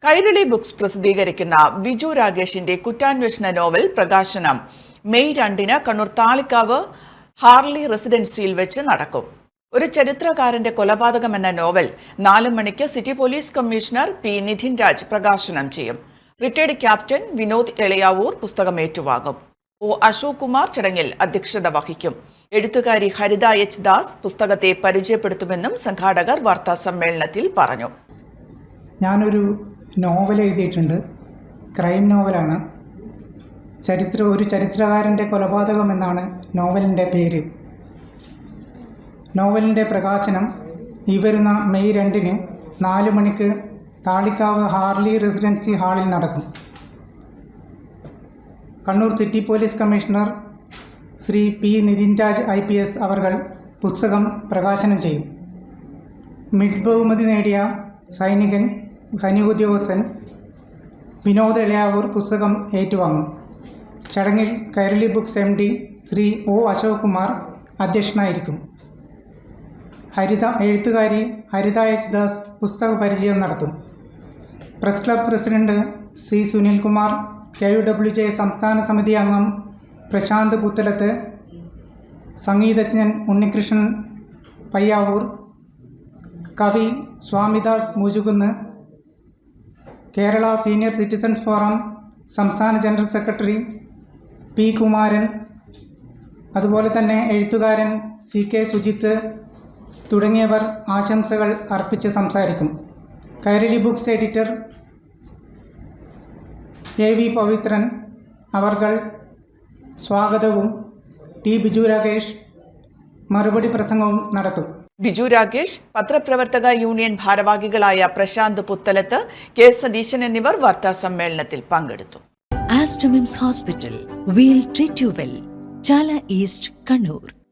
Kairali books പ്രസിദ്ധീകരിക്കുന്ന ബിജു രാഗേഷിന്റെ കുറ്റാന്വേഷണ novel പ്രകാശനം മെയ് 2 കണ്ണൂർ താളിക്കാവ് ഹാർലി റെസിഡൻസിയിൽ വെച്ച് നടക്കും. ഒരു ചരിത്രകാരന്റെ കൊലപാതകം എന്ന നോവൽ 4 മണിക്ക് city police commissioner P Nidhin Raj പ്രകാശനം ചെയ്യും. റിട്ടയർഡ് ക്യാപ്റ്റൻ വിനോദ് എളയാവൂർ പുസ്തകം ഏറ്റുവാങ്ങും. ഒ അശോക് കുമാർ ചടങ്ങിൽ അധ്യക്ഷത വഹിക്കും. എഴുത്തുകാരി ഹരിത എച്ച് ദാസ് പുസ്തകത്തെ പരിചയപ്പെടുത്തുമെന്നും സംഘാടകർ വാർത്താസമ്മേളനത്തിൽ പറഞ്ഞു. ഞാനൊരു നോവൽ എഴുതിയിട്ടുണ്ട്. ക്രൈം നോവലാണ്. ഒരു ചരിത്രകാരൻ്റെ കൊലപാതകം എന്നാണ് നോവലിൻ്റെ പേര്. നോവലിൻ്റെ പ്രകാശനം ഈ വരുന്ന മെയ് 2 4 മണിക്ക് താളിക്കാവ് ഹാർലി റെസിഡൻസി ഹാളിൽ നടക്കും. Kannur city police commissioner Shri P Nidhin Raj IPS അവർ പുസ്തകം പ്രകാശനം ചെയ്യും. മിഡ് ബഹുമതി നേടിയ സൈനികൻ സൈനികോദ്യോഗസ്ഥൻ വിനോദ് എളയാവൂർ പുസ്തകം ഏറ്റുവാങ്ങും. ചടങ്ങിൽ Kairali books MD Shri O Ashok Kumar അധ്യക്ഷനായിരിക്കും. എഴുത്തുകാരി ഹരിത എച്ച് ദാസ് പുസ്തക പരിചയം നടത്തും. Press club president C Sunilkumar, KUWJ സംസ്ഥാന സമിതി അംഗം പ്രശാന്ത് പുത്തലത്ത്, സംഗീതജ്ഞൻ ഉണ്ണികൃഷ്ണൻ പയ്യാവൂർ, കവി Swamidas Mujukunnu, Kerala senior citizens forum സംസ്ഥാന ജനറൽ സെക്രട്ടറി P കുമാരൻ, അതുപോലെ തന്നെ എഴുത്തുകാരൻ CK സുജിത്ത് തുടങ്ങിയവർ ആശംസകൾ അർപ്പിച്ച് സംസാരിക്കും. Kairali books editor AV Pavithran അവർ സ്വാഗതവും T ബിജു രാഗേഷ് മറുപടി പ്രസംഗവും നടത്തും. ബിജു രാഗേഷ്, പത്രപ്രവർത്തക യൂണിയൻ ഭാരവാഹികളായ പ്രശാന്ത് പുത്തലത്ത്, K സതീശൻ എന്നിവർ വാർത്താസമ്മേളനത്തിൽ പങ്കെടുത്തു. Aster MIMS Hospital, we'll treat you well. Chala East, Kannur.